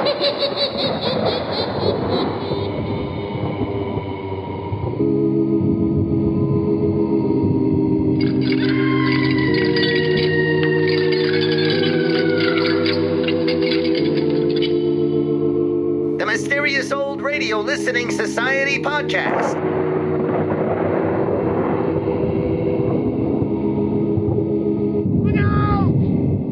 The Mysterious Old Radio Listening Society podcast.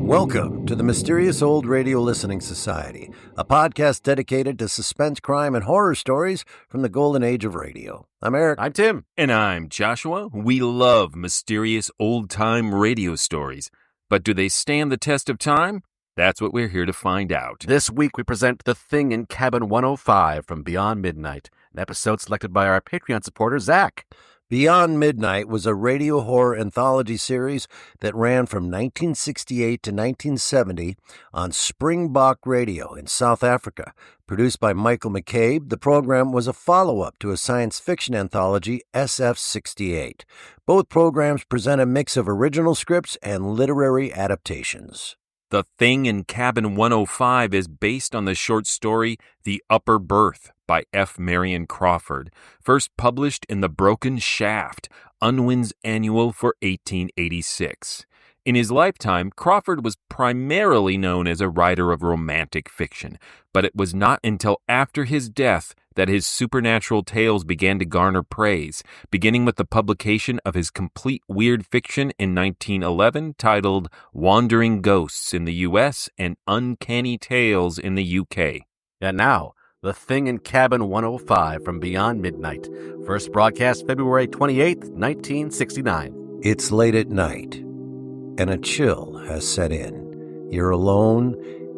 Welcome to the Mysterious Old Radio Listening Society, a podcast dedicated to suspense, crime, and horror stories from the golden age of radio. I'm Eric. I'm Tim. And I'm Joshua. We love mysterious old-time radio stories. But do they stand the test of time? That's what we're here to find out. This week we present The Thing in Cabin 105 from Beyond Midnight, an episode selected by our Patreon supporter, Zach. Beyond Midnight was a radio horror anthology series that ran from 1968 to 1970 on Springbok Radio in South Africa. Produced by Michael McCabe, the program was a follow-up to a science fiction anthology, SF-68. Both programs present a mix of original scripts and literary adaptations. The Thing in Cabin 105 is based on the short story The Upper Berth by F. Marion Crawford, first published in The Broken Shaft, Unwin's Annual for 1886. In his lifetime, Crawford was primarily known as a writer of romantic fiction, but it was not until after his death that his supernatural tales began to garner praise, beginning with the publication of his complete weird fiction in 1911 titled Wandering Ghosts in the U.S. and Uncanny Tales in the U.K. And now, The Thing in Cabin 105 from Beyond Midnight, first broadcast February 28th, 1969. It's late at night, and a chill has set in. You're alone.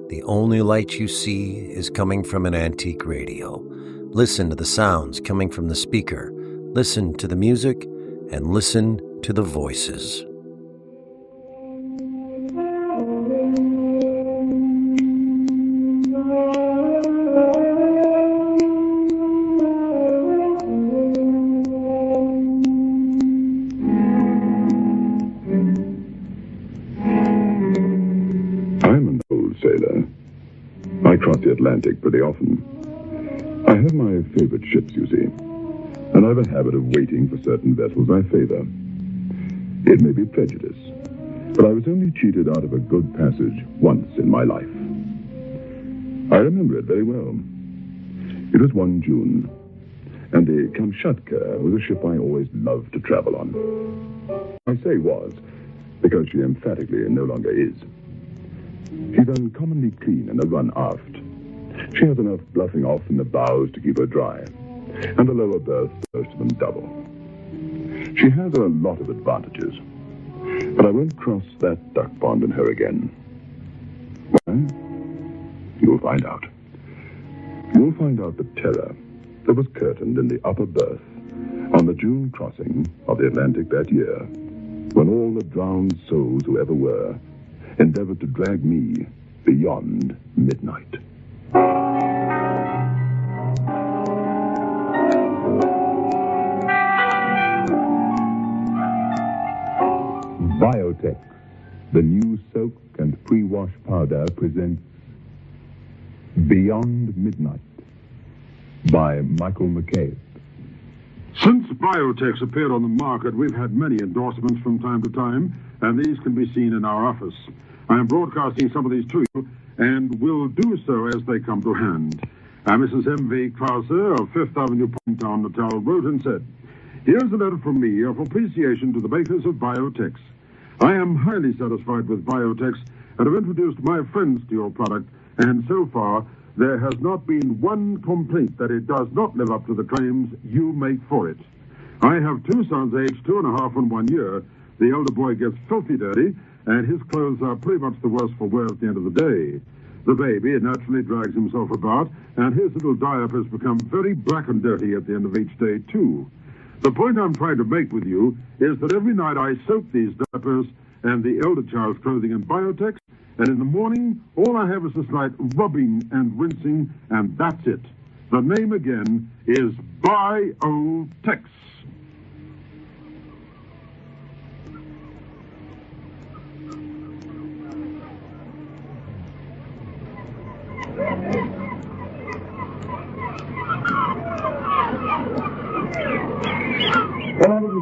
The only light you see is coming from an antique radio. Listen to the sounds coming from the speaker. Listen to the music, and listen to the voices. Sailor. I cross the Atlantic pretty often. I have my favorite ships, you see, and I have a habit of waiting for certain vessels I favor. It may be prejudice, but I was only cheated out of a good passage once in my life. I remember it very well. It was one June, and the Kamchatka was a ship I always loved to travel on. I say was, because she emphatically no longer is. She's uncommonly clean in the run aft. She has enough bluffing off in the bows to keep her dry, and the lower berth, most of them double. She has a lot of advantages, but I won't cross that duck pond in her again. Why? You'll find out. You'll find out the terror that was curtained in the upper berth on the June crossing of the Atlantic that year, when all the drowned souls who ever were endeavored to drag me beyond midnight. Biotex, the new soak and pre-wash powder, presents Beyond Midnight by Michael McCabe. Since Biotex appeared on the market, we've had many endorsements from time to time, and these can be seen in our office. I am broadcasting some of these to you, and will do so as they come to hand. Mrs. M.V. Clauser of Fifth Avenue, Pointown, Natal, wrote and said, "Here's a letter from me of appreciation to the makers of Biotex. I am highly satisfied with Biotex and have introduced my friends to your product, and so far there has not been one complaint that it does not live up to the claims you make for it. I have two sons aged 2.5 and 1 year. The elder boy gets filthy dirty, and his clothes are pretty much the worse for wear at the end of the day. The baby naturally drags himself about, and his little diapers become very black and dirty at the end of each day, too. The point I'm trying to make with you is that every night I soak these diapers and the elder child's clothing in Biotex, and in the morning, all I have is a slight rubbing and rinsing, and that's it. The name again is Biotex."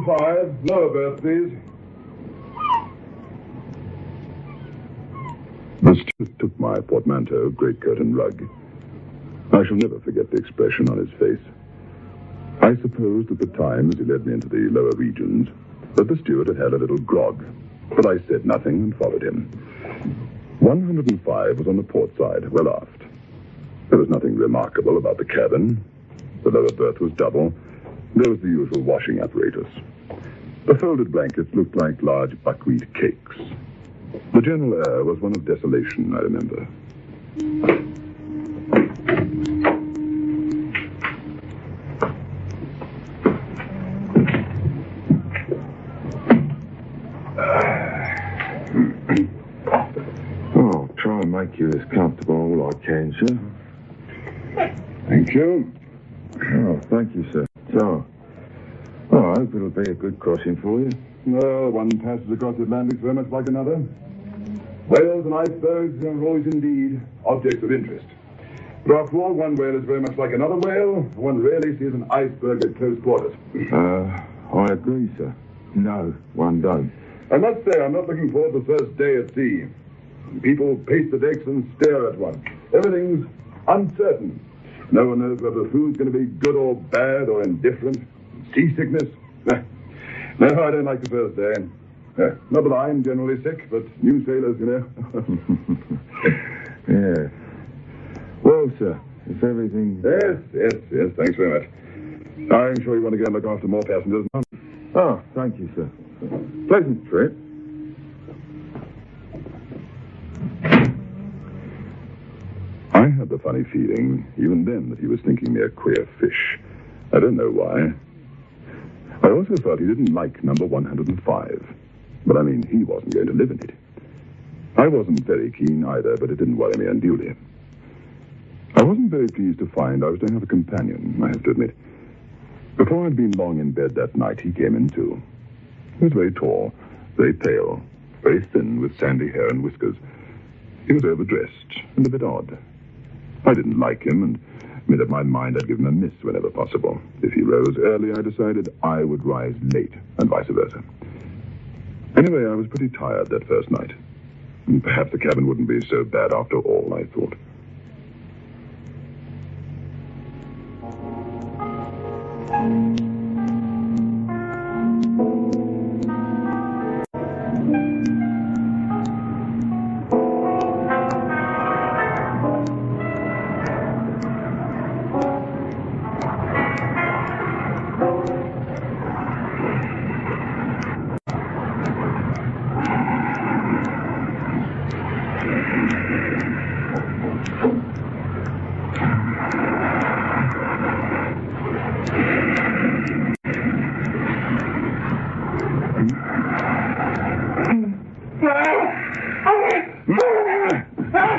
105. Lower berth, please. The steward took my portmanteau, greatcoat, and rug. I shall never forget the expression on his face. I supposed at the time, as he led me into the lower regions, that the steward had had a little grog, but I said nothing and followed him. 105 was on the port side, well aft. There was nothing remarkable about the cabin. The lower berth was double. There was the usual washing apparatus. The folded blankets looked like large buckwheat cakes. The general air was one of desolation, I remember. I'll try and make you as comfortable as I can, sir. Thank you. Oh, thank you, sir. So, I hope it'll be a good crossing for you. Well, one passage across the Atlantic very much like another. Whales and icebergs are always indeed objects of interest. But after all, one whale is very much like another whale. One rarely sees an iceberg at close quarters. I agree, sir. No, one don't. I must say, I'm not looking forward to the first day at sea. People pace the decks and stare at one. Everything's uncertain. No one knows whether the food's going to be good or bad or indifferent. Seasickness. No, I don't like the first day. Not that I'm generally sick, but new sailors, you know. Yeah. Well, sir, if everything... Yes, thanks very much. I'm sure you want to go and look after more passengers. Oh, thank you, sir. Pleasant trip. I had the funny feeling, even then, that he was thinking me a queer fish. I don't know why. I also felt he didn't like number 105. But I mean, he wasn't going to live in it. I wasn't very keen either, but it didn't worry me unduly. I wasn't very pleased to find I was to have a companion, I have to admit. Before I'd been long in bed that night, he came in too. He was very tall, very pale, very thin, with sandy hair and whiskers. He was overdressed and a bit odd. I didn't like him and made up my mind I'd give him a miss whenever possible. If he rose early, I decided I would rise late, and vice versa. Anyway, I was pretty tired that first night. And perhaps the cabin wouldn't be so bad after all, I thought.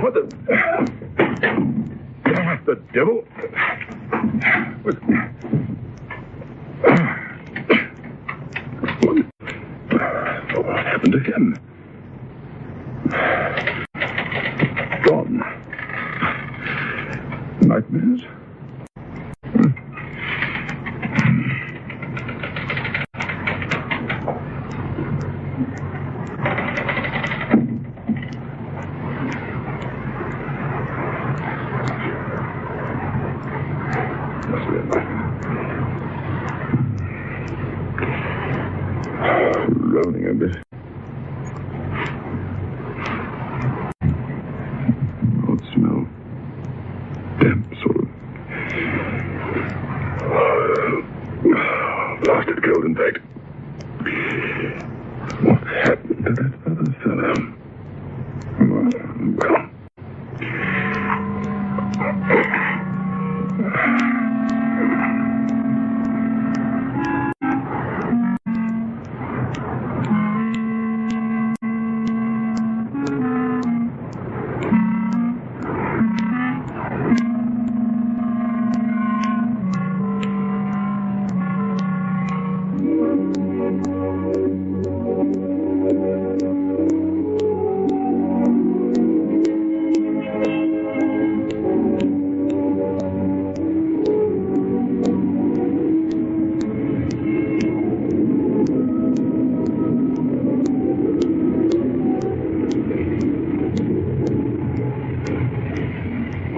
What the devil? What happened to him? Gone. Nightmares? Groaning a bit. Odd smell. Damp, sort of. Blasted cold, in fact. What happened to that other fellow? Well...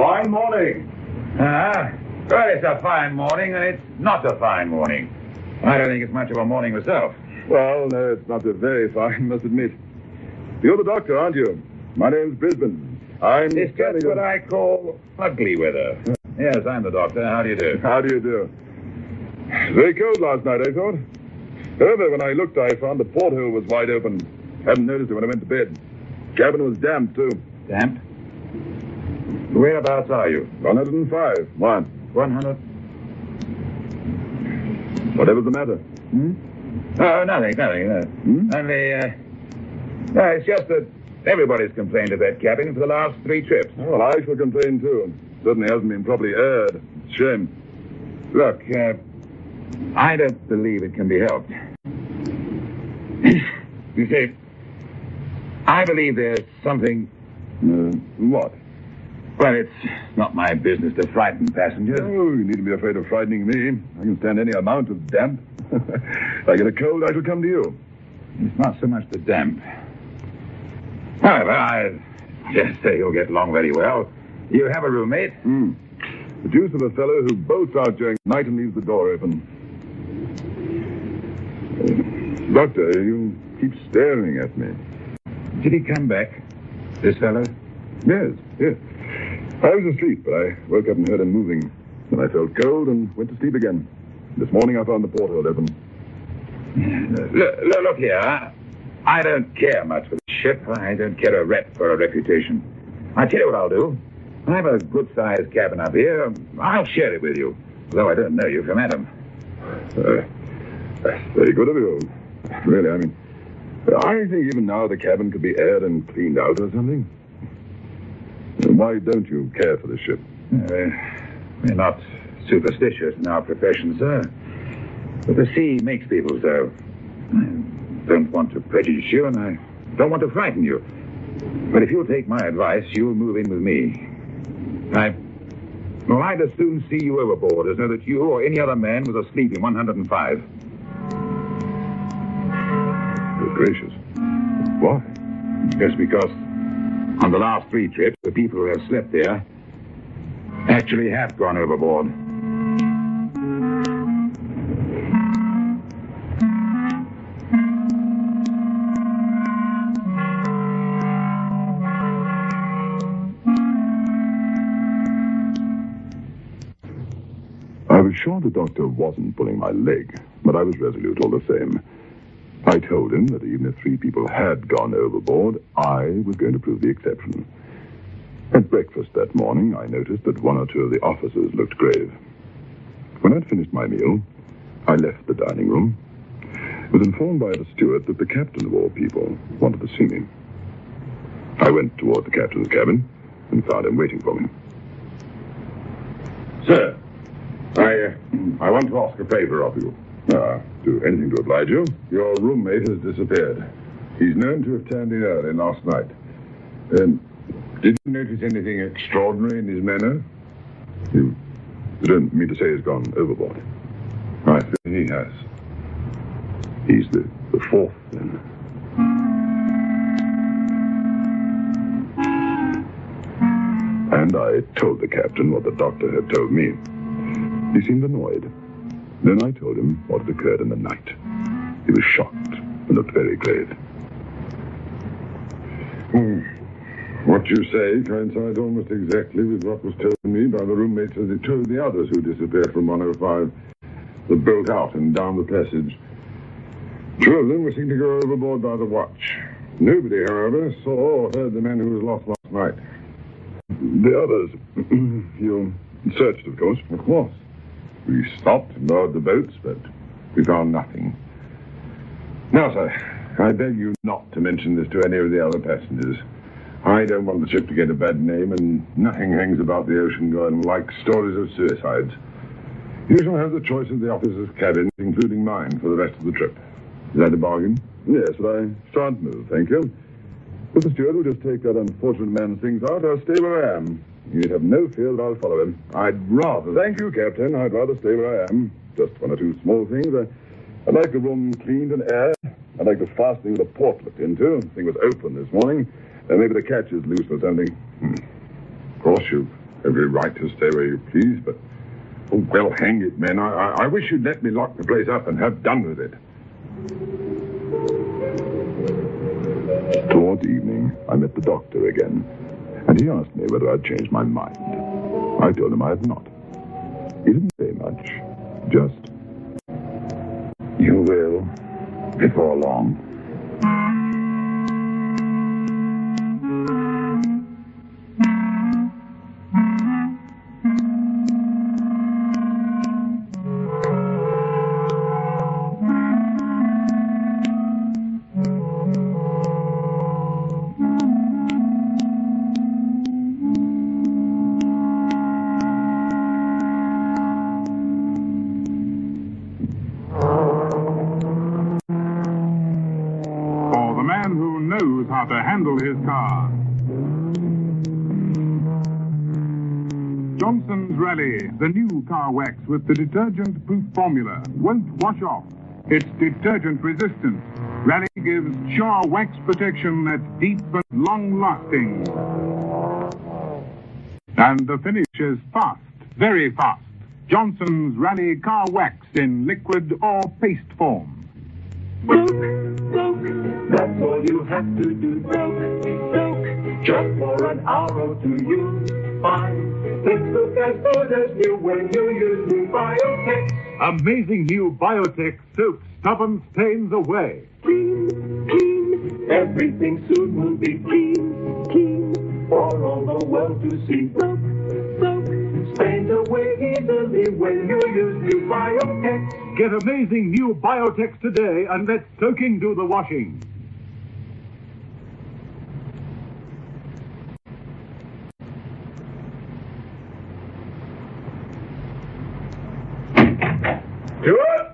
Fine morning. Well, it's a fine morning, and it's not a fine morning. I don't think it's much of a morning myself. Well, no, it's not a very fine, must admit. You're the doctor, aren't you? My name's Brisbane. It's just what I call ugly weather. Yes, I'm the doctor. How do you do? How do you do? Very cold last night, I thought. However, when I looked, I found the porthole was wide open. Hadn't noticed it when I went to bed. Cabin was damp, too. Damp? Whereabouts are you? 105. Why? 100? Whatever's the matter? Oh, nothing. Only, no, it's just that everybody's complained of that cabin for the last 3 trips. Well, I shall complain, too. Certainly hasn't been properly aired. Shame. Look, I don't believe it can be helped. You see, I believe there's something... What? Well, it's not my business to frighten passengers. Oh, you needn't be afraid of frightening me. I can stand any amount of damp. If I get a cold, I shall come to you. It's not so much the damp. However, I just say you'll get along very well. You have a roommate? The deuce of a fellow who bolts out during the night and leaves the door open. Doctor, you keep staring at me. Did he come back, this fellow? Yes. I was asleep, but I woke up and heard him moving. Then I felt cold and went to sleep again. This morning I found the porthole open. Look here. I don't care much for the ship. I don't care a rap for a reputation. I tell you what I'll do. I have a good-sized cabin up here. I'll share it with you, though I don't know you from Adam. That's very good of you. Really, I mean, I think even now the cabin could be aired and cleaned out or something. Why don't you care for the ship? We're not superstitious in our profession, sir. But the sea makes people so. I don't want to prejudice you, and I don't want to frighten you. But if you'll take my advice, you'll move in with me. I'd as soon see you overboard as know that you or any other man was asleep in 105. Good gracious. Why? Just because on the last 3 trips, the people who have slept there actually have gone overboard. I was sure the doctor wasn't pulling my leg, but I was resolute all the same. I told him that even if 3 people had gone overboard, I was going to prove the exception. At breakfast that morning, I noticed that 1 or 2 of the officers looked grave. When I'd finished my meal, I left the dining room. I was informed by the steward that the captain of all people wanted to see me. I went toward the captain's cabin and found him waiting for me. Sir, I want to ask a favor of you. Do anything to oblige you. Your roommate has disappeared. He's known to have turned in early last night. Did you notice anything extraordinary in his manner? You don't mean to say he's gone overboard? I think he has. He's the 4th, then. And I told the captain what the doctor had told me. He seemed annoyed. Then I told him what had occurred in the night. He was shocked and looked very grave. What you say coincides almost exactly with what was told me by the roommates as it told the others who disappeared from 105. The boat out and down the passage. 2 of them were seen to go overboard by the watch. Nobody, however, saw or heard the man who was lost last night. The others, you searched, of course. Of course. We stopped and lowered the boats, but we found nothing. Now, sir, I beg you not to mention this to any of the other passengers. I don't want the ship to get a bad name, and nothing hangs about the ocean going like stories of suicides. You shall have the choice of the officers' cabins, including mine, for the rest of the trip. Is that a bargain? Yes, but I shan't move, thank you. If the steward will just take that unfortunate man's things out, I'll stay where I am. You need have no fear that I'll follow him. I'd rather... Thank you, Captain. I'd rather stay where I am. Just 1 or 2 small things. I'd like the room cleaned and aired. I'd like the fastening of the port looked into. The thing was open this morning. Maybe the catch is loose or something. Of course, you've every right to stay where you please, but... Oh, well, hang it, men. I wish you'd let me lock the place up and have done with it. Towards evening, I met the doctor again, and he asked me whether I'd changed my mind. I told him I had not. He didn't say much, just... You will, before long. How to handle his car. Johnson's Rally, the new car wax with the detergent-proof formula, won't wash off. It's detergent resistant. Rally gives sure wax protection that's deep and long-lasting. And the finish is fast, very fast. Johnson's Rally car wax in liquid or paste form. That's all you have to do. Soak, just for an hour or two you'll find things look as good as new when you use new Biotex. Amazing new Biotex soaks stubborn stains away. Clean, everything soon will be clean, for all the world to see. Soak, stains away easily when you use new Biotex. Get amazing new Biotex today and let soaking do the washing. Stewart!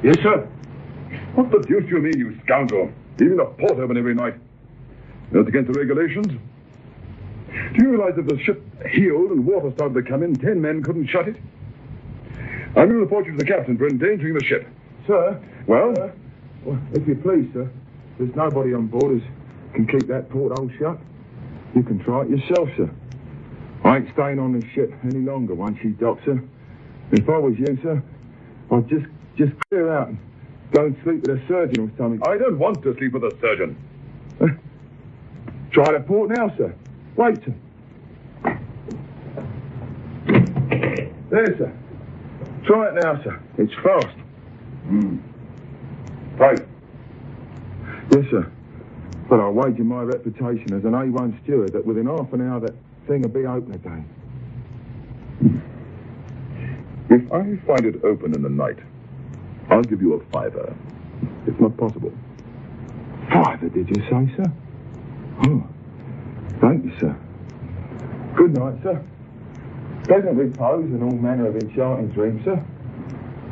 Yes, sir. What the deuce do you mean, you scoundrel? Leaving the port open every night. That's against the regulations. Do you realize if the ship heeled and water started to come in, 10 men couldn't shut it? I'm going to report you to the captain for endangering the ship. Sir? Well? Well, if you please, sir. There's nobody on board who can keep that porthole shut. You can try it yourself, sir. I ain't staying on this ship any longer once she docks, sir. If I was you, sir, I'd just clear out and go and sleep with a surgeon or something. I don't want to sleep with a surgeon. Try the port now, sir. Wait, sir. There, sir. Try it now, sir. It's fast. Right. Yes, sir. But I'll wager my reputation as an A1 steward that within half an hour that thing will be open again. If I find it open in the night, I'll give you a $5. It's not possible. $5, did you say, sir? Oh, thank you, sir. Good night, sir. Pleasant repose and all manner of enchanting dreams, sir.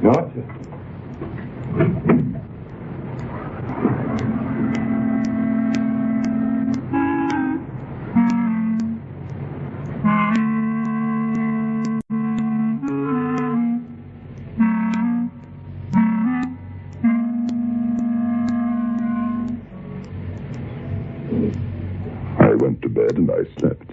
Night, sir. I went to bed and I slept.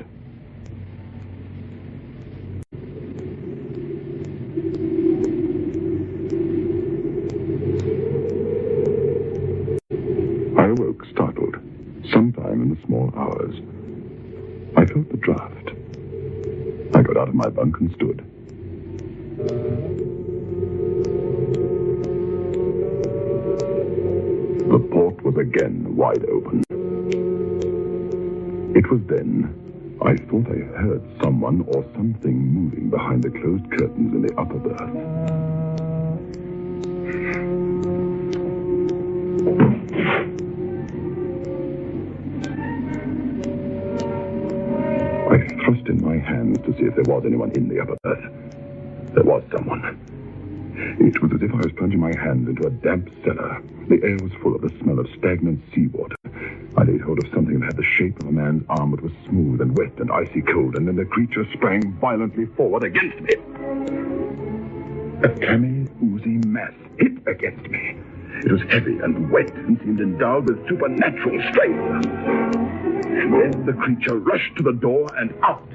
I awoke startled, sometime in the small hours. I felt the draft. I got out of my bunk and stood. The port was again wide open. It was then I thought I heard someone or something moving behind the closed curtains in the upper berth. I thrust in my hands to see if there was anyone in the upper berth. There was someone. It was as if I was plunging my hand into a damp cellar. The air was full of the smell of stagnant seawater. I laid hold of something that had the shape of a man's arm, but was smooth and wet and icy cold, and then the creature sprang violently forward against me. A clammy, oozy mass hit against me. It was heavy and wet and seemed endowed with supernatural strength. And then the creature rushed to the door and out.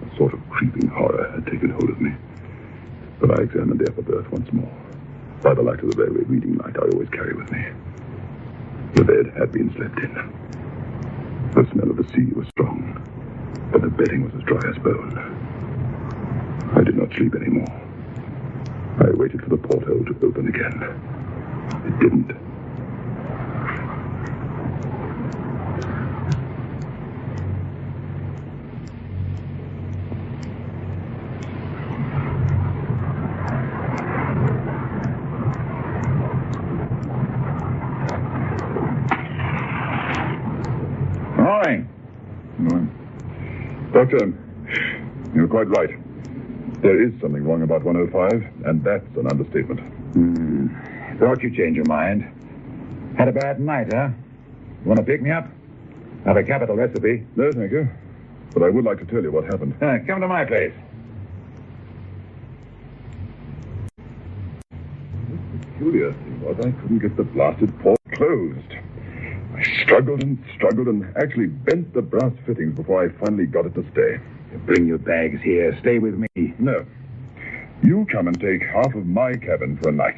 A sort of creeping horror had taken hold of me. But I examined the upper berth once more. By the light of the railway reading light I always carry with me. The bed had been slept in. The smell of the sea was strong, but the bedding was as dry as bone. I did not sleep anymore. I waited for the porthole to open again. It didn't. Doctor, you're quite right. There is something wrong about 105, and that's an understatement. Thought you'd change your mind. Had a bad night, huh? You want to pick me up? Have a capital recipe. No, thank you. But I would like to tell you what happened. Come to my place. The peculiar thing was I couldn't get the blasted port closed. I struggled and actually bent the brass fittings before I finally got it to stay. Bring your bags here. Stay with me. No. You come and take half of my cabin for a night.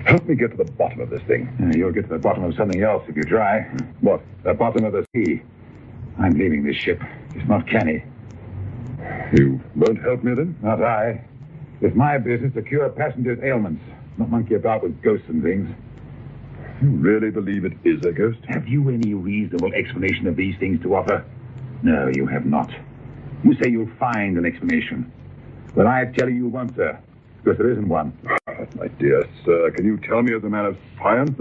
Help me get to the bottom of this thing. You'll get to the bottom of something else if you try. What? The bottom of the sea. I'm leaving this ship. It's not canny. You won't help me then? Not I. It's my business to cure passengers' ailments, not monkey about with ghosts and things. You really believe it is a ghost? Have you any reasonable explanation of these things to offer? No, you have not. You say you'll find an explanation. But I tell you won't, sir, because there isn't one. My dear sir, can you tell me as a man of science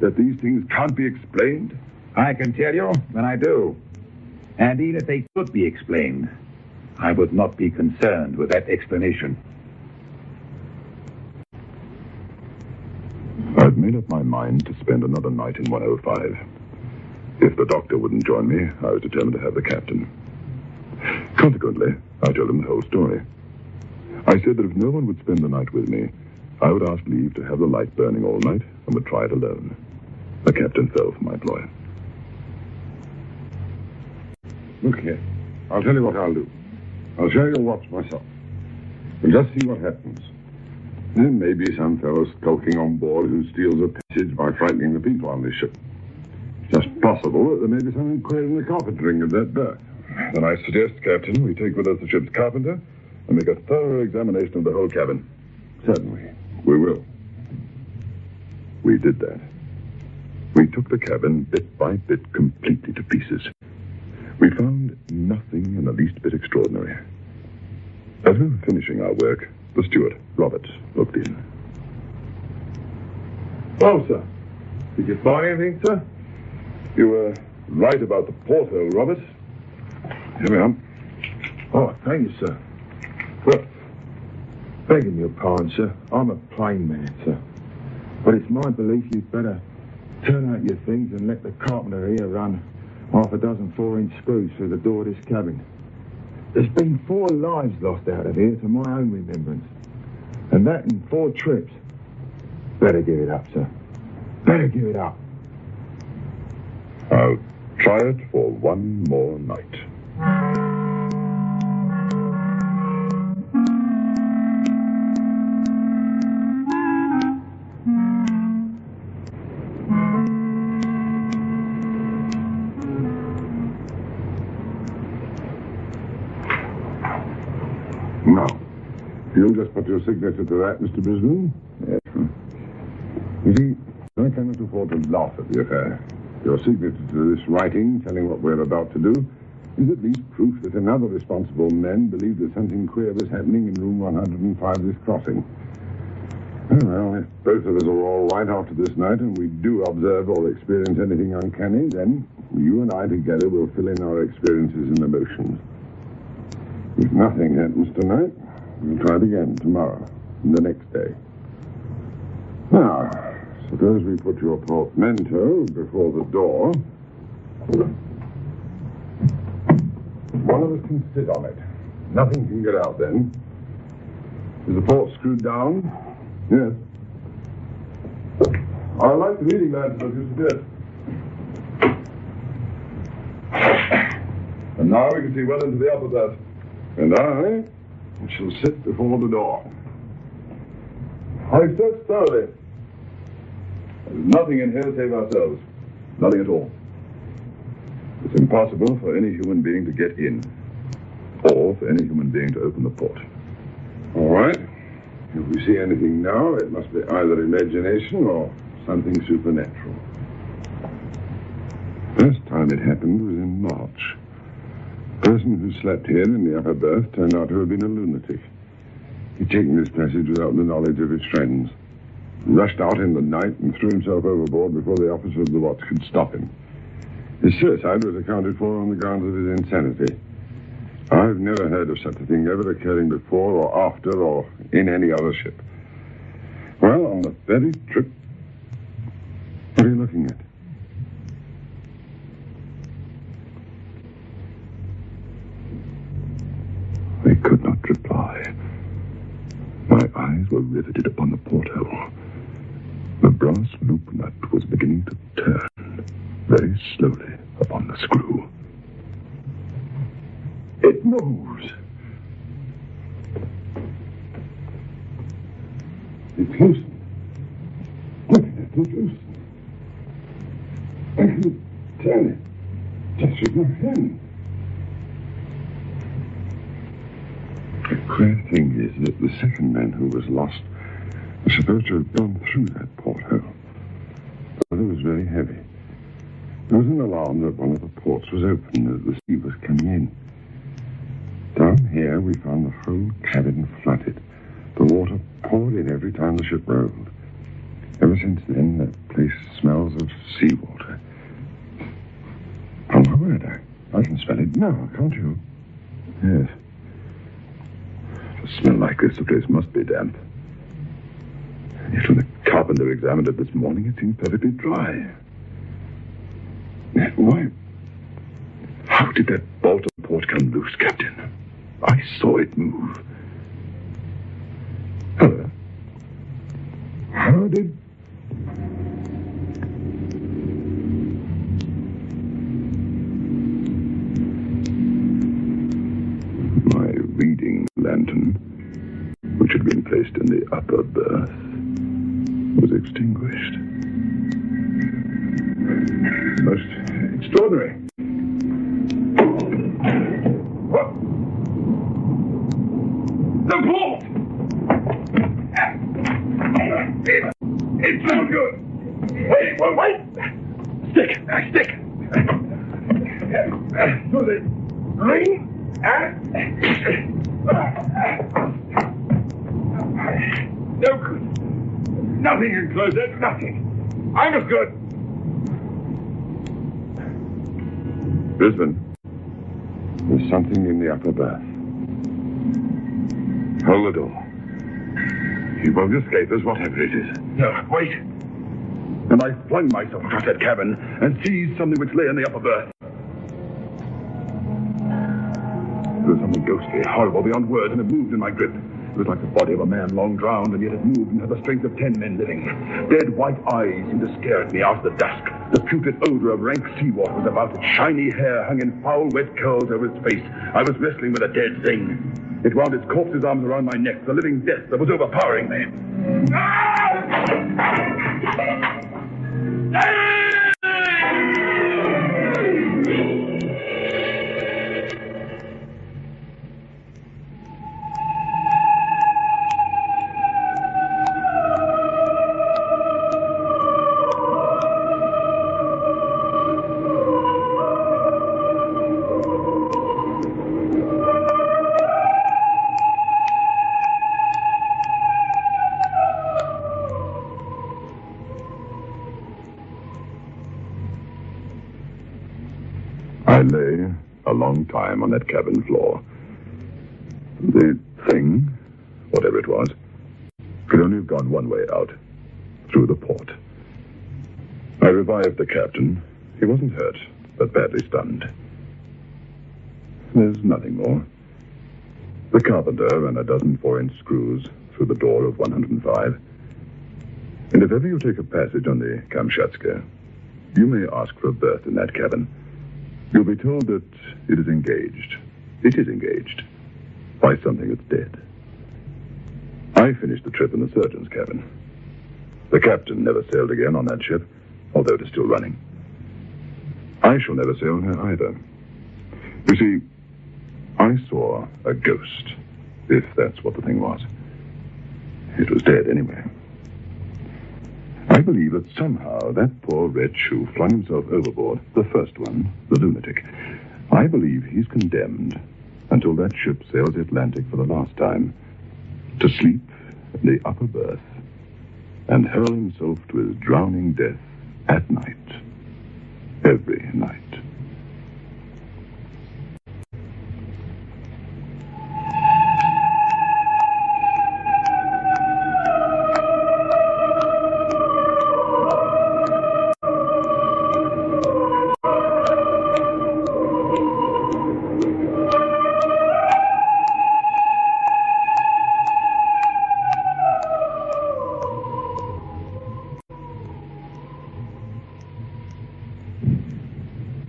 that these things can't be explained? I can tell you, and I do. And even if they could be explained, I would not be concerned with that explanation. I'd made up my mind to spend another night in 105. If the doctor wouldn't join me, I was determined to have the captain. Consequently, I told him the whole story. I said that if no one would spend the night with me, I would ask leave to have the light burning all night and would try it alone. The captain fell for my ploy. Look here. I'll tell you what I'll do. I'll show you a watch myself. We'll just see what happens. There may be some fellow skulking on board who steals a passage by frightening the people on this ship. Just possible that there may be something queer in the carpentering of that berth. Then I suggest, Captain, we take with us the ship's carpenter and make a thorough examination of the whole cabin. Certainly. We will. We did that. We took the cabin bit by bit completely to pieces. We found nothing in the least bit extraordinary. As we were finishing our work, the steward, Roberts, looked in. Well, sir. Did you find anything, sir? You were right about the porthole, Roberts. Here we are. Oh, thank you, sir. Well, begging your pardon, sir, I'm a plain man, sir. But it's my belief you'd better turn out your things and let the carpenter here run half a dozen 4-inch screws through the door of this cabin. There's been 4 lives lost out of here to my own remembrance. And that in 4 trips. Better give it up, sir. Better give it up. I'll try it for one more night. Now, you'll just put your signature to that, Mr. Brisbane? Yes. You see, I cannot afford to laugh at the affair. Your signature to this writing, telling what we're about to do, is at least proof that another responsible men believed that something queer was happening in room 105 this crossing. Well, if both of us are all right after this night and we do observe or experience anything uncanny, then you and I together will fill in our experiences and emotions. If nothing happens tonight, we'll try it again tomorrow and the next day. Now, suppose we put your portmanteau before the door One of us can sit on it. Nothing can get out then. Is the port screwed down? Yes. I like the reading lamp that you suggest. And now we can see well into the upper berth. And I shall sit before the door. I've searched thoroughly. There's nothing in here save ourselves. Nothing at all. It's impossible for any human being to get in. Or for any human being to open the port. All right. If we see anything now, it must be either imagination or something supernatural. First time it happened was in March. The person who slept here in the upper berth turned out to have been a lunatic. He'd taken this passage without the knowledge of his friends. Rushed out in the night and threw himself overboard before the officer of the watch could stop him. His suicide was accounted for on the grounds of his insanity. I've never heard of such a thing ever occurring before or after or in any other ship. Well, on the very trip... What are you looking at? I could not reply. My eyes were riveted upon the porthole. The brass loop nut was beginning to turn very slowly upon the screw. It moves. It's loosened. Look at it, it's loosened. I can turn it just with my hand. The queer thing is that the second man who was lost was supposed to have gone through that porthole. But it was very heavy. There was an alarm that one of the ports was open, that the sea was coming in. Down here, we found the whole cabin flooded. The water poured in every time the ship rolled. Ever since then, that place smells of seawater. On my word, I can smell it now, can't you? Yes. To smell like this, the place must be damp. Yet when the carpenter examined it this morning, it seemed perfectly dry. Why? How did that bolt of port come loose, Captain? I saw it move. Hello. How did... My reading lantern, which had been placed in the upper berth, was extinguished. Most extraordinary. What? The port! It's no good. Wait. Stick. To the ring. No good. Nothing can close it. Nothing. I'm as good. Brisbane. There's something in the upper berth. Hold the door. He won't escape us, whatever it is. No, wait. And I flung myself across that cabin and seized something which lay in the upper berth. There was something ghostly, horrible beyond words, and it moved in my grip. It was like the body of a man long drowned, and yet it moved and had the strength of 10 men living. Dead white eyes seemed to stare at me out of the dusk. The putrid odor of rank seawater was about it. Shiny hair hung in foul, wet curls over its face. I was wrestling with a dead thing. It wound its corpse's arms around my neck, the living death that was overpowering me. I lay a long time on that cabin floor. The thing, whatever it was, could only have gone one way out, through the port. I revived the captain. He wasn't hurt, but badly stunned. There's nothing more. The carpenter ran a dozen 4-inch screws through the door of 105. And if ever you take a passage on the Kamchatka, you may ask for a berth in that cabin. You'll be told that it is engaged. It is engaged by something that's dead. I finished the trip in the surgeon's cabin. The captain never sailed again on that ship, although it is still running. I shall never sail her either. You see, I saw a ghost, if that's what the thing was. It was dead anyway. I believe that somehow that poor wretch who flung himself overboard, the first one, the lunatic, I believe he's condemned until that ship sails the Atlantic for the last time to sleep in the upper berth and hurl himself to his drowning death at night, every night.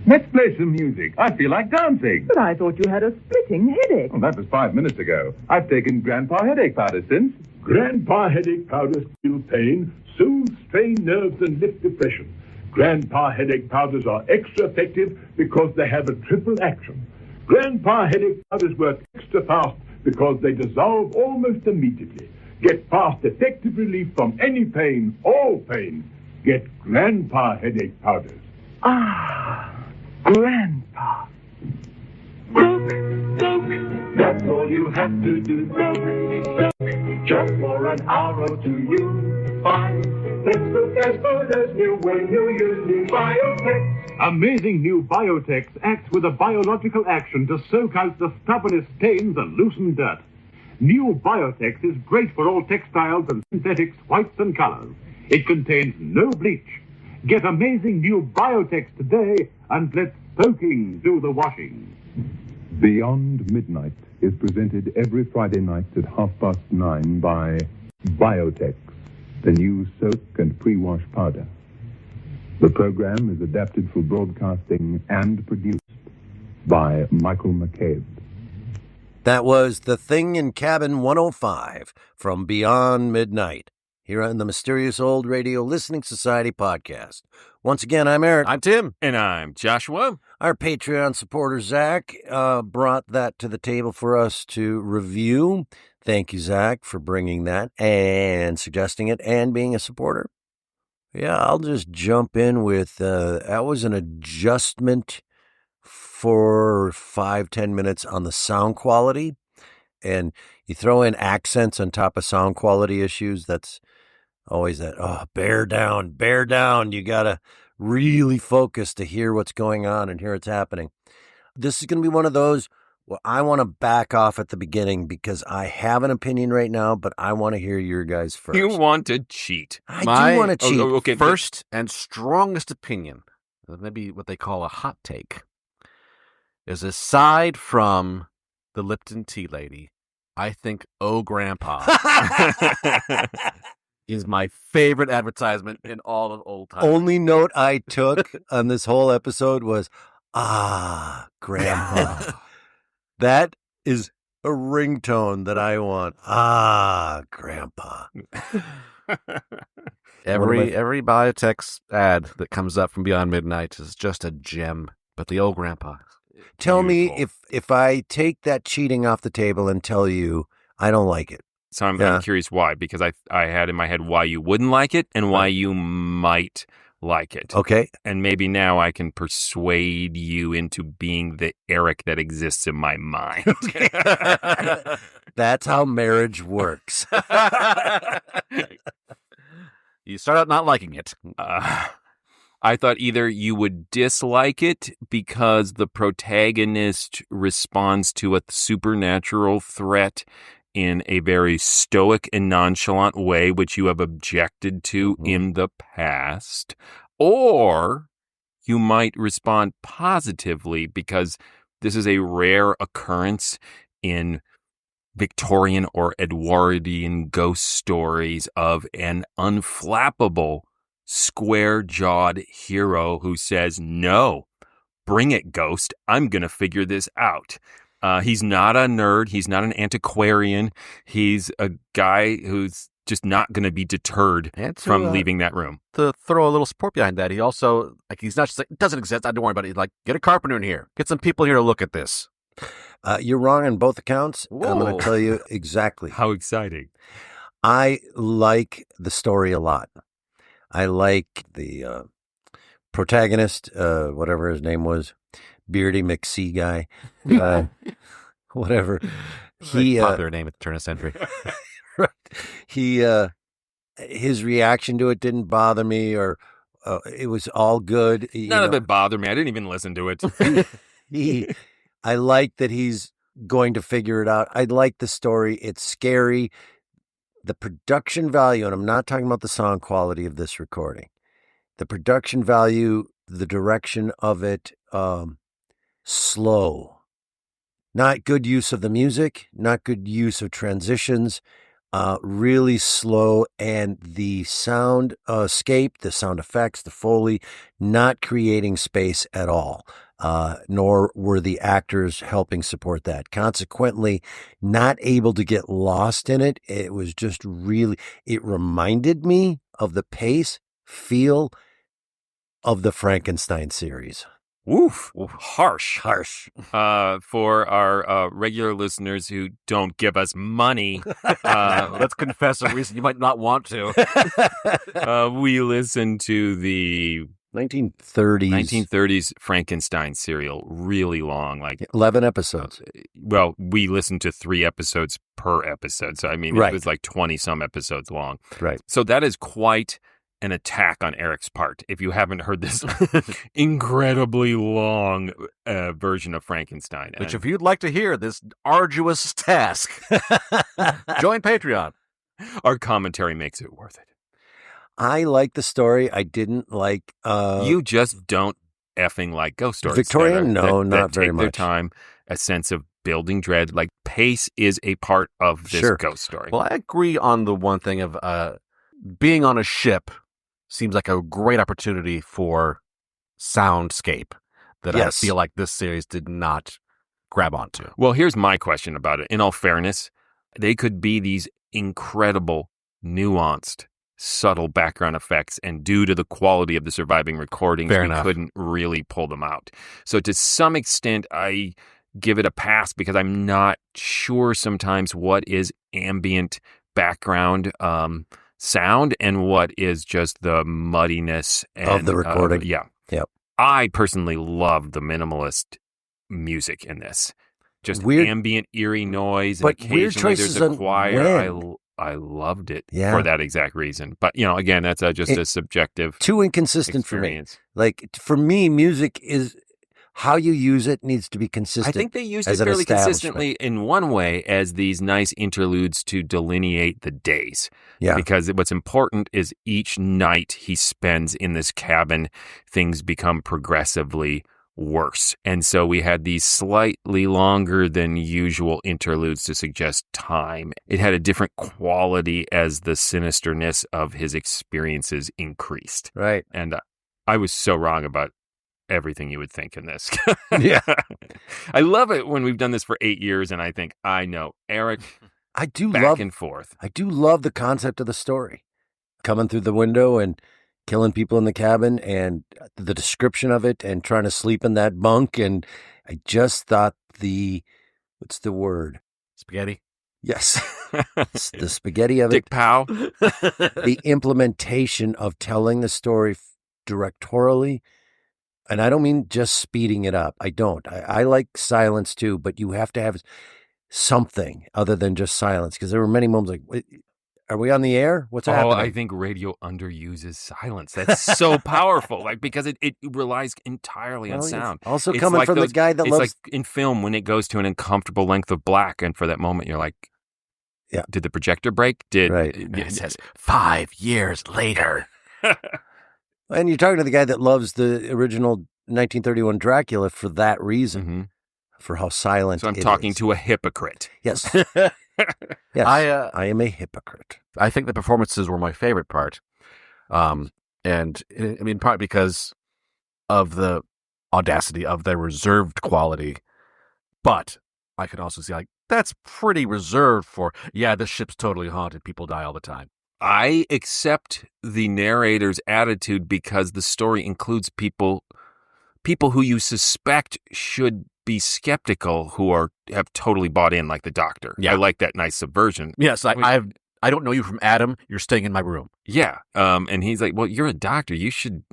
Let's play some music. I feel like dancing. But I thought you had a splitting headache. Oh, that was 5 minutes ago. I've taken Grandpa headache powder since. Grandpa headache powders kill pain, soothe strained nerves, and lift depression. Grandpa headache powders are extra effective because they have a triple action. Grandpa headache powders work extra fast because they dissolve almost immediately. Get fast, effective relief from any pain, all pain. Get Grandpa headache powders. Ah, Grandpa. Soak, soak, that's all you have to do. Soak, soak, just for an hour or two you find. Let's look as good as new when you use new Biotex. Amazing new Biotex acts with a biological action to soak out the stubbornest stains and loosen dirt. New Biotex is great for all textiles and synthetics, whites and colors. It contains no bleach. Get amazing new Biotex today and let soaking do the washing. Beyond Midnight is presented every Friday night at 9:30 by Biotex, the new soak and pre-wash powder. The program is adapted for broadcasting and produced by Michael McCabe. That was The Thing in Cabin 105 from Beyond Midnight, here on the Mysterious Old Radio Listening Society podcast. Once again, I'm Eric. I'm Tim. And I'm Joshua. Our Patreon supporter, Zach, brought that to the table for us to review. Thank you, Zach, for bringing that and suggesting it and being a supporter. Yeah, I'll just jump in with, that was an adjustment for 5-10 minutes on the sound quality. And you throw in accents on top of sound quality issues, that's always that, bear down. You got to really focus to hear what's going on and hear what's happening. This is going to be one of those, well, I want to back off at the beginning because I have an opinion right now, but I want to hear your guys first. You want to cheat. I do want to cheat. Okay, first and strongest opinion, maybe what they call a hot take, is aside from the Lipton tea lady, I think Oh Grandpa is my favorite advertisement in all of old time. Only note I took on this whole episode was, Grandpa. That is a ringtone that I want. Grandpa. Every Biotex ad that comes up from Beyond Midnight is just a gem. But the old Grandpa. Tell me if I take that cheating off the table and tell you I don't like it. So I'm curious why, because I had in my head why you wouldn't like it and why you might like it. Okay. And maybe now I can persuade you into being the Eric that exists in my mind. That's how marriage works. You start out not liking it. I thought either you would dislike it because the protagonist responds to a supernatural threat in a very stoic and nonchalant way, which you have objected to in the past, or you might respond positively because this is a rare occurrence in Victorian or Edwardian ghost stories of an unflappable, square-jawed hero who says, "No, bring it, ghost. I'm going to figure this out." He's not a nerd. He's not an antiquarian. He's a guy who's just not going to be deterred from leaving that room. To throw a little support behind that, he also, he's not just like, it doesn't exist, I don't worry about it. He's like, get a carpenter in here. Get some people here to look at this. You're wrong on both accounts. Whoa. I'm going to tell you exactly. How exciting. I like the story a lot. I like the protagonist, whatever his name was, Beardy McSee guy, whatever. He popular name at the turn of the century. Right. His reaction to it didn't bother me, or it was all good. None of it bothered me. I didn't even listen to it. I like that he's going to figure it out. I like the story. It's scary. The production value, and I'm not talking about the sound quality of this recording. The production value, the direction of it, slow. Not good use of the music, not good use of transitions, really slow, and the sound escape, the sound effects, the Foley, not creating space at all, nor were the actors helping support that. Consequently, not able to get lost in it. It was just really, it reminded me of the pace, feel of the Frankenstein series. Woof. Harsh. For our regular listeners who don't give us money, let's confess a reason you might not want to. We listened to the 1930s Frankenstein serial, really long, like 11 episodes. Well, we listened to 3 episodes per episode. So, I mean, Right. It was like 20 some episodes long. Right. So that is quite an attack on Eric's part. If you haven't heard this incredibly long version of Frankenstein. Which, if you'd like to hear this arduous task, join Patreon. Our commentary makes it worth it. I like the story. I didn't like... you just don't effing like ghost stories. Victorian? No, not very take much. Their time, a sense of building dread. Like, pace is a part of this Sure. ghost story. Well, I agree on the one thing of being on a ship seems like a great opportunity for soundscape that Yes. I feel like this series did not grab onto. Well, here's my question about it. In all fairness, they could be these incredible, nuanced, subtle background effects, and due to the quality of the surviving recordings, Fair we enough. couldn't really pull them out. So to some extent, I give it a pass because I'm not sure sometimes what is ambient background sound and what is just the muddiness Of the recording. yeah. Yep. I personally love the minimalist music in this. Just Weird- ambient, eerie noise. But and weird occasionally choices there's a on choir. when. I loved it Yeah. for that exact reason. But, again, that's just a subjective Too inconsistent experience. for me. Like, for me, music is... How you use it needs to be I consistent. think they used as it an fairly establishment. consistently in one way as these nice interludes to delineate the days. Yeah. Because what's important is each night he spends in this cabin, things become progressively worse. And so we had these slightly longer than usual interludes to suggest time. It had a different quality as the sinisterness of his experiences increased. Right. And I was so wrong about everything you would think in this. Yeah. I love it when we've done this for 8 years and I think, I know, Eric, I do back love... and forth. I do love the concept of the story. Coming through the window and killing people in the cabin and the description of it and trying to sleep in that bunk. And I just thought what's the word? Spaghetti. Yes. The spaghetti of Dick it. Powell. The implementation of telling the story directorially. And I don't mean just speeding it up. I don't. I like silence too, but you have to have something other than just silence. Because there were many moments like, "Wait, are we on the air? What's happening?" I think radio underuses silence. That's so powerful. Like, because it relies entirely on Well, it's sound. also It's coming like from the guy that it's loves... like in film when it goes to an uncomfortable length of black, and for that moment you're like, Yeah. Did the projector break? Right. It says 5 years later. And you're talking to the guy that loves the original 1931 Dracula for that reason, for how silent So I'm it talking is. to a hypocrite. Yes. Yes, I am a hypocrite. I think the performances were my favorite part. And I mean, partly because of the audacity of their reserved quality, but I could also see like, that's pretty reserved for, this ship's totally haunted. People die all the time. I accept the narrator's attitude because the story includes people who you suspect should be skeptical who have totally bought in, like the doctor. Yeah. I like that nice subversion. Yes, I don't know you from Adam. You're staying in my room. Yeah. And he's like, well, you're a doctor. You should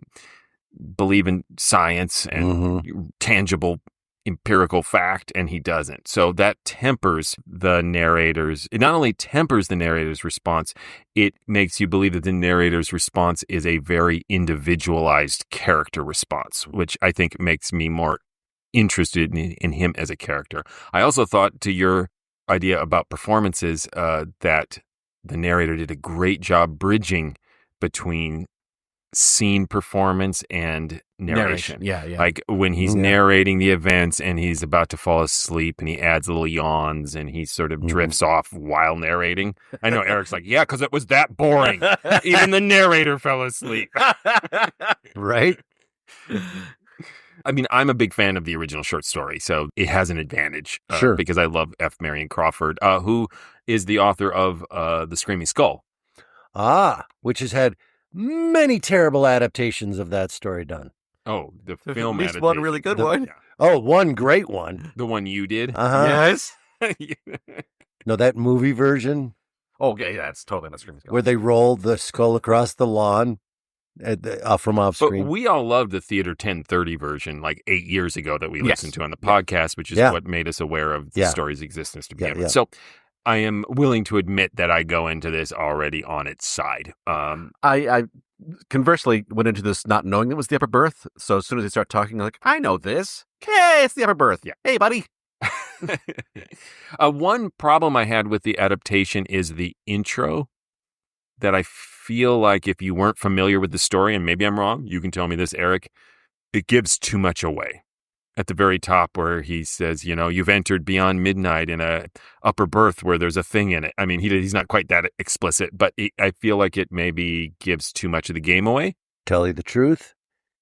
believe in science and tangible empirical fact, and he doesn't. So that tempers the narrator's, it not only tempers the narrator's response, it makes you believe that the narrator's response is a very individualized character response, which I think makes me more interested in him as a character. I also thought, to your idea about performances, that the narrator did a great job bridging between scene performance and narration. Yeah. Like when he's narrating the events and he's about to fall asleep and he adds little yawns and he sort of drifts off while narrating. I know Eric's like, yeah, because it was that boring. Even the narrator fell asleep. Right? I mean, I'm a big fan of the original short story, so it has an advantage. Sure. Because I love F. Marion Crawford, who is the author of The Screaming Skull. Which has had many terrible adaptations of that story done. Oh, the There's film at least adaptation. one really good one. Yeah. Oh, one great one. The one you did? Yes. No, that movie version Okay, yeah, it's totally not Screaming Skull. where they roll the skull across the lawn from off But screen. we all loved the Theater 1030 version like 8 years ago that we listened to on the podcast, which is what made us aware of the story's existence to begin with. So I am willing to admit that I go into this already on its side. I conversely went into this not knowing it was the upper berth. So as soon as they start talking, I'm like, I know this. Hey, it's the upper berth. Yeah. Hey, buddy. One problem I had with the adaptation is the intro, that I feel like if you weren't familiar with the story, and maybe I'm wrong, you can tell me this, Eric, it gives too much away. At the very top where he says, you know, you've entered beyond midnight in a upper berth where there's a thing in it. I mean, he's not quite that explicit, but I feel like it maybe gives too much of the game away. Tell you the truth,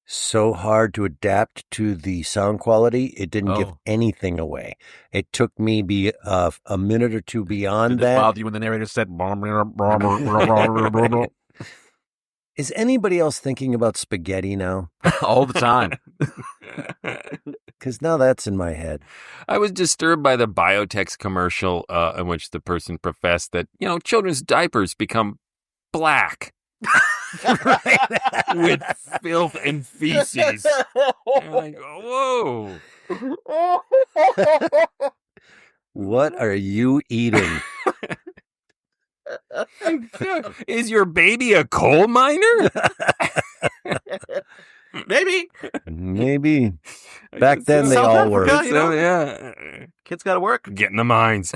so hard to adapt to the sound quality, it didn't give anything away. It took me a minute or two beyond Did it that. bother you when the narrator said, Is anybody else thinking about spaghetti now? all the time? Because now that's in my head. I was disturbed by the Biotex commercial in which the person professed that, you know, children's diapers become black with filth and feces. And I go, whoa. What are you eating? Is your baby a coal miner? Maybe. Maybe. Back then they South all Africa, were. you know? Yeah. Kids got to work. Get in the mines.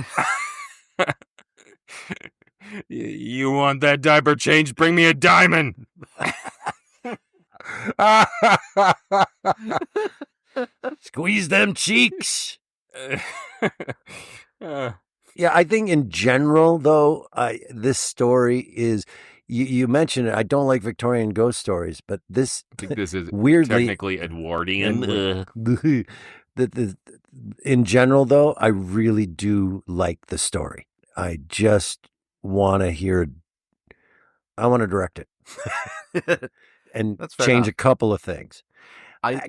You want that diaper changed? Bring me a diamond. Squeeze them cheeks. Yeah, I think in general, though, this story is, you mentioned it, I don't like Victorian ghost stories, but this, I think this is weirdly technically Edwardian. In general, though, I really do like the story. I just want to hear, I want to direct it and That's fair change enough. a couple of things.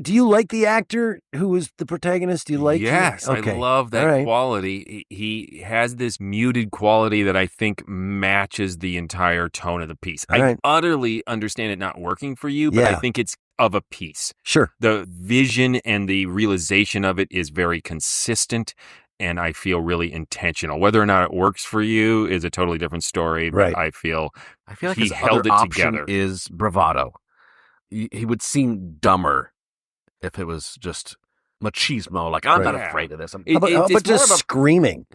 Do you like the actor who was the protagonist? Do you like him? Yes, Okay. I love that All right. quality. He has this muted quality that I think matches the entire tone of the piece. All I right. utterly understand it not working for you, but I Yeah. think it's of a piece. Sure. The vision and the realization of it is very consistent, and I feel really intentional. Whether or not it works for you is a totally different story, but Right. I feel like he his held other it option together. is bravado. He would seem dumber if it was just machismo. Like, I'm Right. not afraid of this. How about it's just more of screaming?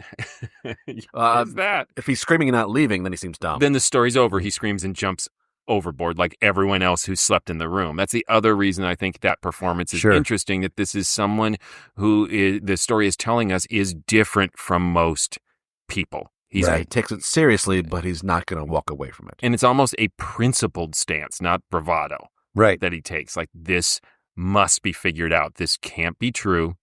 What is that? If he's screaming and not leaving, then he seems dumb. Then the story's over. He screams and jumps overboard like everyone else who slept in the room. That's the other reason I think that performance is interesting, that this is someone who the story is telling us is different from most people. He takes it seriously, but he's not going to walk away from it. And it's almost a principled stance, not bravado, that he takes. Like, this must be figured out. This can't be true.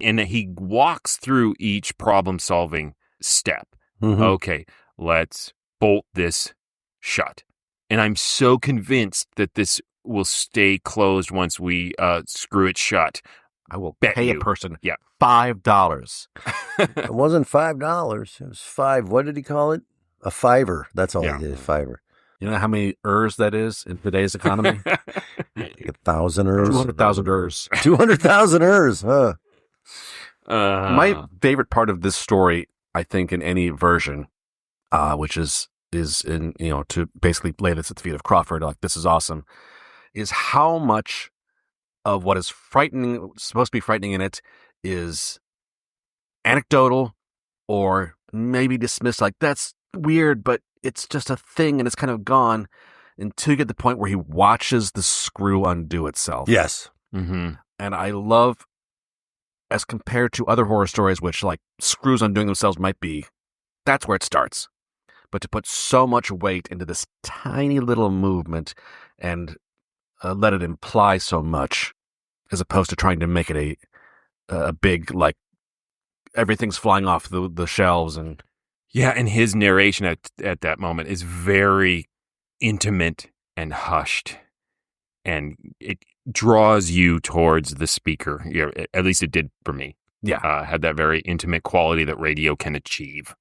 And he walks through each problem-solving step. Mm-hmm. Okay, let's bolt this shut. And I'm so convinced that this will stay closed once we screw it shut. I will pay a person $5. It wasn't $5. It was $5. What did he call it? A fiver. That's all he did, fiver. You know how many ERs that is in today's economy? 1,000 ERs. 200,000 ERs. 200,000 ERs, huh? My favorite part of this story, I think, in any version, which is in, to basically lay this at the feet of Crawford, like, this is awesome, is how much of what is frightening, supposed to be frightening in it, is anecdotal or maybe dismissed, like, that's weird, but it's just a thing and it's kind of gone, until you get to the point where he watches the screw undo itself. Yes. Mm-hmm. And I love, as compared to other horror stories, which, like, screws undoing themselves might be, that's where it starts. But to put so much weight into this tiny little movement and let it imply so much, as opposed to trying to make it a big, like, everything's flying off the shelves. And and his narration at that moment is very intimate and hushed, and it draws you towards the speaker. At least it did for me. Had that very intimate quality that radio can achieve.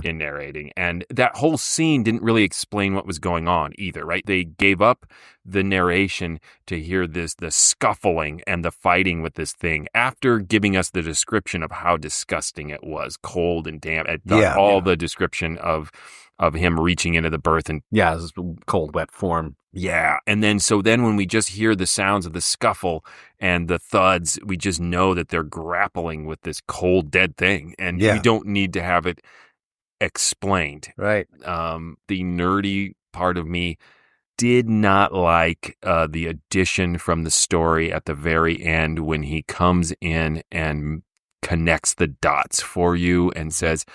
In narrating. And that whole scene didn't really explain what was going on either, right? They gave up the narration to hear the scuffling and the fighting with this thing after giving us the description of how disgusting it was, cold and damp. The description of him reaching into the berth and this cold, wet form. Yeah. And then when we just hear the sounds of the scuffle and the thuds, we just know that they're grappling with this cold, dead thing. And we don't need to have it explained. Right. The nerdy part of me did not like the addition from the story at the very end when he comes in and connects the dots for you and says,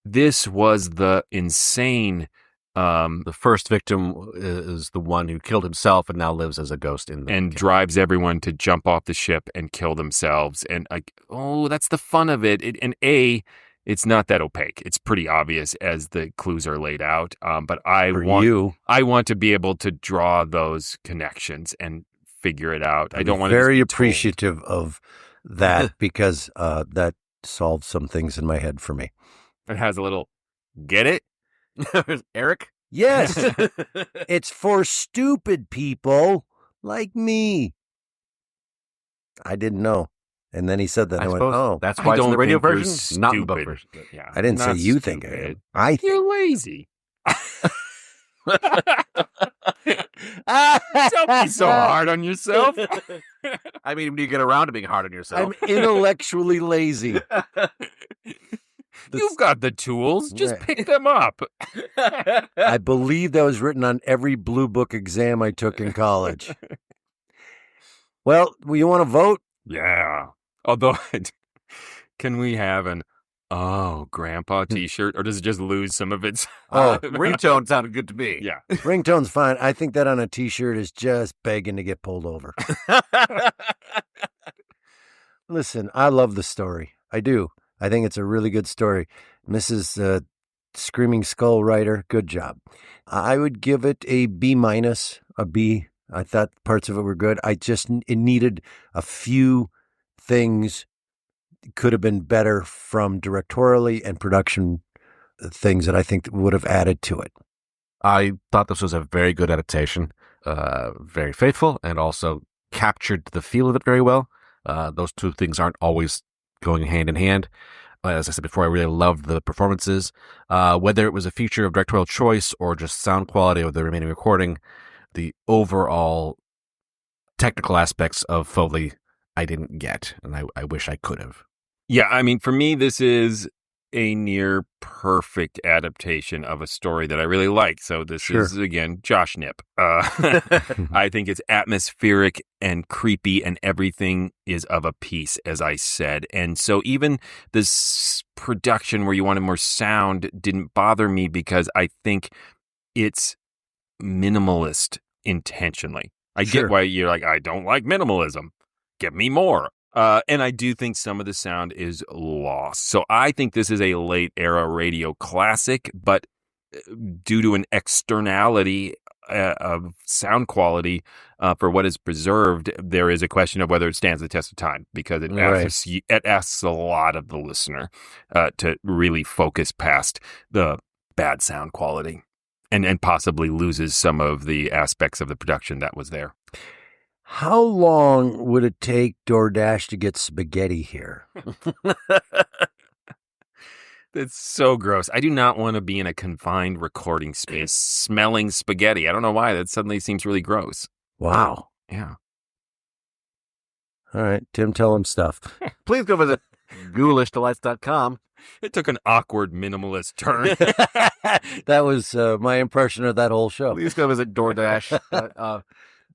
this was the insane. The first victim is the one who killed himself and now lives as a ghost and drives everyone to jump off the ship and kill themselves. And that's the fun of it. It's not that opaque. It's pretty obvious as the clues are laid out. But I want to be able to draw those connections and figure it out. I don't want to be very appreciative of that because that solved some things in my head for me. It has a little, get it? Eric? Yes. It's for stupid people like me. I didn't know. And then he said that. I went, oh. That's why it's in the radio version, not the book version. Yeah, I didn't say you think it. I think you're lazy. Don't be so hard on yourself. I mean, when you get around to being hard on yourself. I'm intellectually lazy. You've got the tools. Just pick them up. I believe that was written on every blue book exam I took in college. Well, you want to vote? Yeah. Although, can we have an Grandpa t-shirt, or does it just lose some of its... ringtone sounded good to me. Yeah. Ringtone's fine. I think that on a t-shirt is just begging to get pulled over. Listen, I love the story. I do. I think it's a really good story. Mrs. Screaming Skull writer, good job. I would give it a B-, a B. I thought parts of it were good. It needed a few things, could have been better from directorially and production things that I think would have added to it. I thought this was a very good adaptation, very faithful, and also captured the feel of it very well. Those two things aren't always going hand in hand. As I said before, I really loved the performances. Whether it was a feature of directorial choice or just sound quality of the remaining recording, the overall technical aspects of Foley I didn't get, and I wish I could have. Yeah, I mean, for me, this is a near perfect adaptation of a story that I really like. So this is, again, Josh Knipp. I think it's atmospheric and creepy, and everything is of a piece, as I said. And so even this production where you wanted more sound didn't bother me because I think it's minimalist intentionally. I get why you're like, I don't like minimalism. Give me more. And I do think some of the sound is lost. So I think this is a late era radio classic, but due to an externality of sound quality for what is preserved, there is a question of whether it stands the test of time, because it asks a lot of the listener to really focus past the bad sound quality and possibly loses some of the aspects of the production that was there. How long would it take DoorDash to get spaghetti here? That's so gross. I do not want to be in a confined recording space smelling spaghetti. I don't know why. That suddenly seems really gross. Wow. Yeah. All right, Tim, tell him stuff. Please go visit GhoulishDelights.com. It took an awkward minimalist turn. That was my impression of that whole show. Please go visit DoorDash.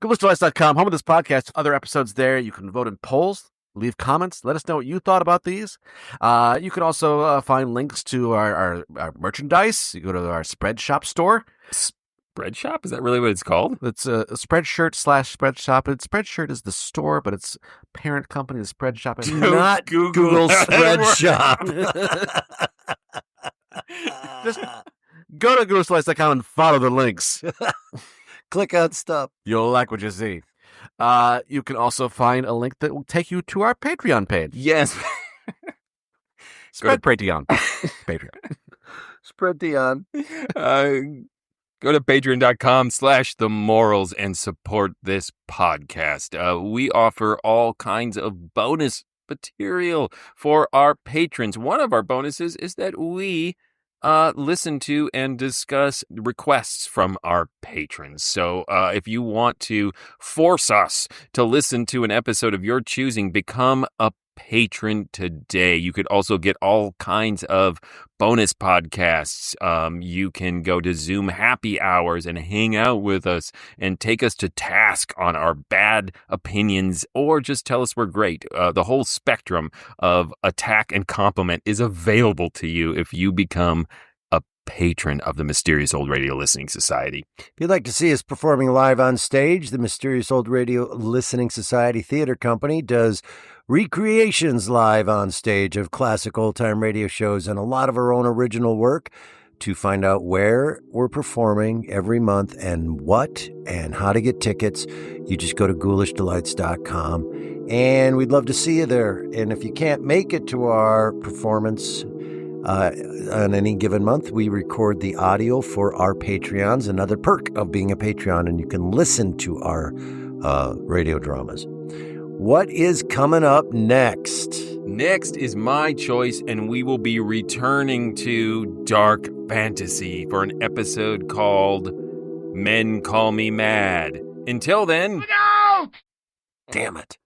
GhoulishDelights.com, home of this podcast. Other episodes there. You can vote in polls, leave comments, let us know what you thought about these. You can also find links to our merchandise. You go to our Spreadshop store. Spreadshop? Is that really what it's called? It's a Spreadshirt/Spreadshop. Spreadshirt is the store, but its parent company is Spreadshop. Do not Google Spreadshop. Just go to GhoulishDelights.com and follow the links. Click on stuff. You'll like what you see. You can also find a link that will take you to our Patreon page. Yes. Spread Patreon. Patreon. Spread Dion. Go to patreon.com/themorals and support this podcast. We offer all kinds of bonus material for our patrons. One of our bonuses is that we listen to and discuss requests from our patrons. So if you want to force us to listen to an episode of your choosing, become a patron today. You could also get all kinds of bonus podcasts. You can go to Zoom happy hours and hang out with us and take us to task on our bad opinions, or just tell us we're great. The whole spectrum of attack and compliment is available to you if you become a patron of the Mysterious Old Radio Listening Society. If you'd like to see us performing live on stage, the Mysterious Old Radio Listening Society Theater Company does recreations live on stage of classic old-time radio shows and a lot of our own original work. To find out where we're performing every month and what and how to get tickets, you just go to GhoulishDelights.com, and we'd love to see you there. And if you can't make it to our performance on any given month, we record the audio for our Patreons, another perk of being a Patreon, and you can listen to our radio dramas. What is coming up next? Next is my choice, and we will be returning to dark fantasy for an episode called Men Call Me Mad. Until then... Look out! Damn it.